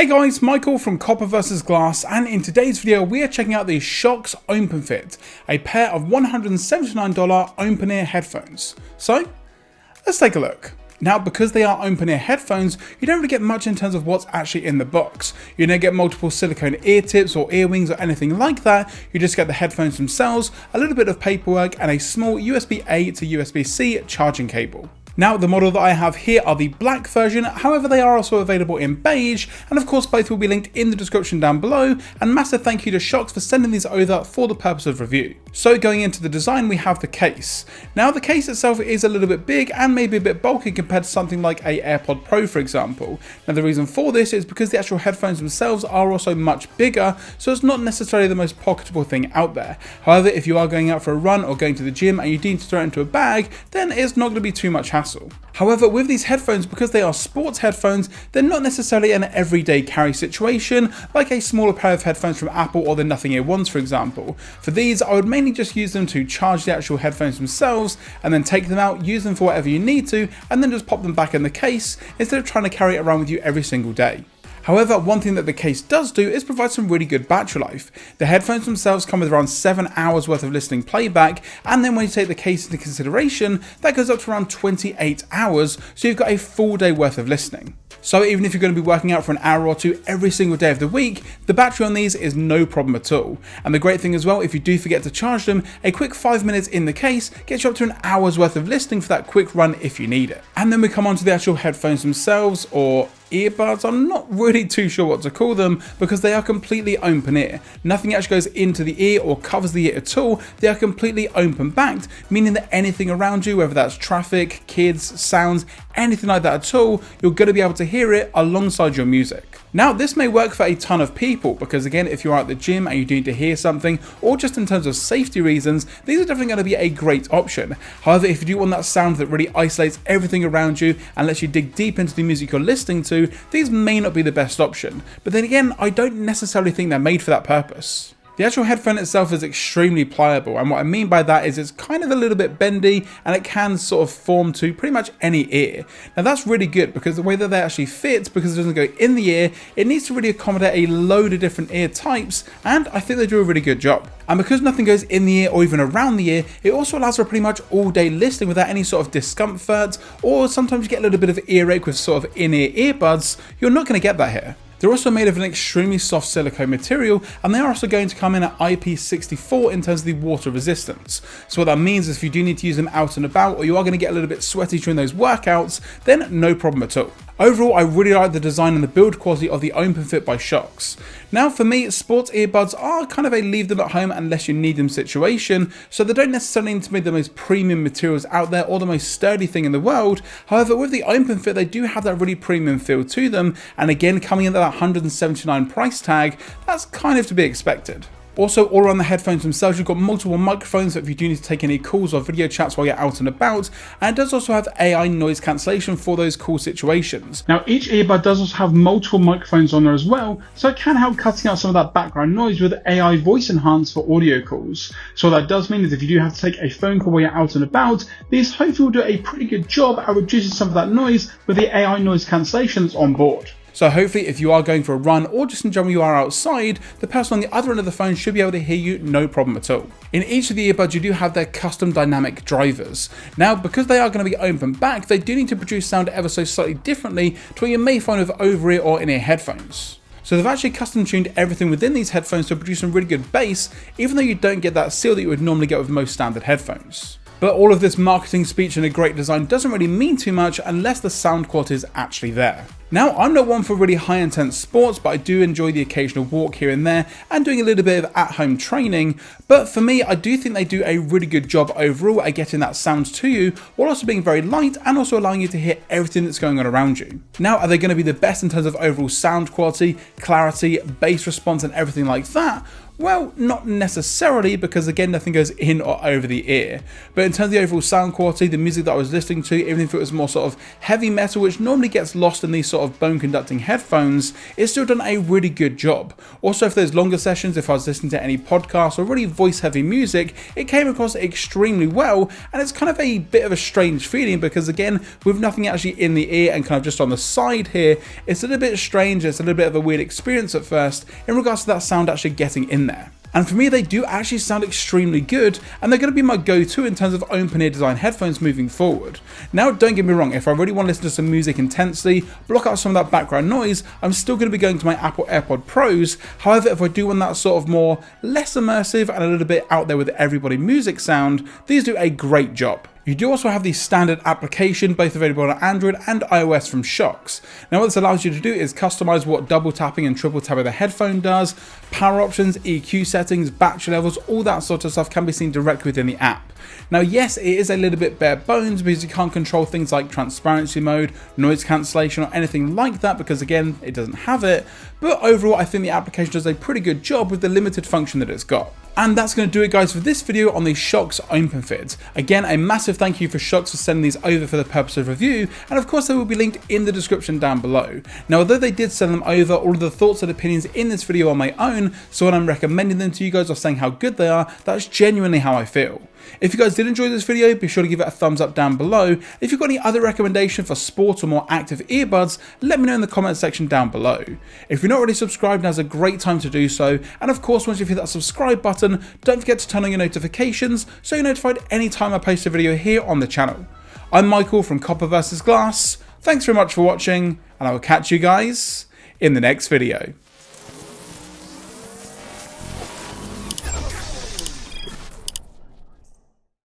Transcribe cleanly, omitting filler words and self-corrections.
Hey guys, Michael from Copper vs Glass, and in today's video we are checking out the Shokz OpenFit, a pair of $179 open-ear headphones. So, let's take a look. Now, because they are open-ear headphones, you don't really get much in terms of what's actually in the box. You don't get multiple silicone ear tips or ear wings or anything like that. You just get the headphones themselves, a little bit of paperwork, and a small USB-A to USB-C charging cable. Now, the model that I have here are the black version, however they are also available in beige, and of course both will be linked in the description down below, and massive thank you to Shokz for sending these over for the purpose of review. So going into the design, we have the case. Now the case itself is a little bit big and maybe a bit bulky compared to something like a AirPod Pro, for example. Now the reason for this is because the actual headphones themselves are also much bigger, so it's not necessarily the most pocketable thing out there. However, if you are going out for a run or going to the gym and you need to throw it into a bag, then it's not going to be too much hassle. However, with these headphones, because they are sports headphones, they're not necessarily an everyday carry situation like a smaller pair of headphones from Apple or the Nothing Ear ones, for example. For these, I would mainly just use them to charge the actual headphones themselves and then take them out, use them for whatever you need to, and then just pop them back in the case instead of trying to carry it around with you every single day. However, one thing that the case does do is provide some really good battery life. The headphones themselves come with around 7 hours worth of listening playback, and then when you take the case into consideration, that goes up to around 28 hours, so you've got a full day worth of listening. So even if you're going to be working out for an hour or two every single day of the week, the battery on these is no problem at all. And the great thing as well, if you do forget to charge them, a quick 5 minutes in the case gets you up to an hour's worth of listening for that quick run if you need it. And then we come on to the actual headphones themselves, or earbuds. I'm not really too sure what to call them because they are completely open ear. Nothing actually goes into the ear or covers the ear at all. They are completely open backed, meaning that anything around you, whether that's traffic, kids, sounds, anything like that at all, you're going to be able to hear it alongside your music. Now, this may work for a ton of people because again, if you're at the gym and you need to hear something, or just in terms of safety reasons, these are definitely going to be a great option. However, if you do want that sound that really isolates everything around you and lets you dig deep into the music you're listening to, these may not be the best option. But then again, I don't necessarily think they're made for that purpose. The actual headphone itself is extremely pliable, and what I mean by that is it's kind of a little bit bendy and it can sort of form to pretty much any ear. Now that's really good because the way that they actually fit, because it doesn't go in the ear, it needs to really accommodate a load of different ear types, and I think they do a really good job. And because nothing goes in the ear or even around the ear, it also allows for pretty much all day listening without any sort of discomfort, or sometimes you get a little bit of earache with sort of in-ear earbuds. You're not going to get that here. They're also made of an extremely soft silicone material, and they are also going to come in at IP64 in terms of the water resistance. So what that means is if you do need to use them out and about, or you are going to get a little bit sweaty during those workouts, then no problem at all. Overall, I really like the design and the build quality of the OpenFit by Shokz. Now for me, sports earbuds are kind of a leave them at home unless you need them situation, so they don't necessarily need to be the most premium materials out there or the most sturdy thing in the world. However, with the OpenFit, they do have that really premium feel to them, and again, coming in at that $179 price tag, that's kind of to be expected. Also, all around the headphones themselves, you've got multiple microphones if you do need to take any calls or video chats while you're out and about, and it does also have AI noise cancellation for those call situations. Now, each earbud does also have multiple microphones on there as well, so it can help cutting out some of that background noise with AI voice enhance for audio calls. So what that does mean is if you do have to take a phone call while you're out and about, these hopefully will do a pretty good job at reducing some of that noise with the AI noise cancellations on board. So hopefully if you are going for a run or just in general you are outside, the person on the other end of the phone should be able to hear you no problem at all. In each of the earbuds you do have their custom dynamic drivers. Now because they are going to be open back, they do need to produce sound ever so slightly differently to what you may find with over-ear or in-ear headphones. So they've actually custom tuned everything within these headphones to produce some really good bass, even though you don't get that seal that you would normally get with most standard headphones. But all of this marketing speech and a great design doesn't really mean too much unless the sound quality is actually there. Now, I'm not one for really high intense sports, but I do enjoy the occasional walk here and there and doing a little bit of at-home training. But for me, I do think they do a really good job overall at getting that sound to you, while also being very light and also allowing you to hear everything that's going on around you. Now, are they going to be the best in terms of overall sound quality, clarity, bass response and everything like that? Well, not necessarily, because again, nothing goes in or over the ear. But in terms of the overall sound quality, the music that I was listening to, even if it was more sort of heavy metal, which normally gets lost in these sort of bone conducting headphones, it's still done a really good job. Also, for those longer sessions, if I was listening to any podcasts or really voice heavy music, it came across extremely well, and it's kind of a bit of a strange feeling because again, with nothing actually in the ear and kind of just on the side here, it's a little bit strange, it's a little bit of a weird experience at first in regards to that sound actually getting in there. And for me, they do actually sound extremely good, and they're going to be my go-to in terms of open-ear design headphones moving forward. Now, don't get me wrong, if I really want to listen to some music intensely, block out some of that background noise, I'm still going to be going to my Apple AirPod Pros. However, if I do want that sort of more, less immersive and a little bit out there with everybody music sound, these do a great job. You do also have the standard application, both available on Android and iOS from Shokz. Now what this allows you to do is customize what double tapping and triple tapping the headphone does, power options, EQ settings, battery levels, all that sort of stuff can be seen directly within the app. Now yes, it is a little bit bare bones because you can't control things like transparency mode, noise cancellation or anything like that because again, it doesn't have it, but overall I think the application does a pretty good job with the limited function that it's got. And that's going to do it guys for this video on the Shokz OpenFit. Again, a massive thank you for Shokz for sending these over for the purpose of review, and of course they will be linked in the description down below. Now although they did send them over, all of the thoughts and opinions in this video are my own, so when I'm recommending them to you guys or saying how good they are, that's genuinely how I feel. If you guys did enjoy this video, be sure to give it a thumbs up down below. If you've got any other recommendation for sport or more active earbuds, let me know in the comment section down below. If you're not already subscribed, now's a great time to do so, and of course once you've hit that subscribe button, don't forget to turn on your notifications so you're notified anytime I post a video here on the channel. I'm Michael from Copper vs Glass, thanks very much for watching, and I will catch you guys in the next video.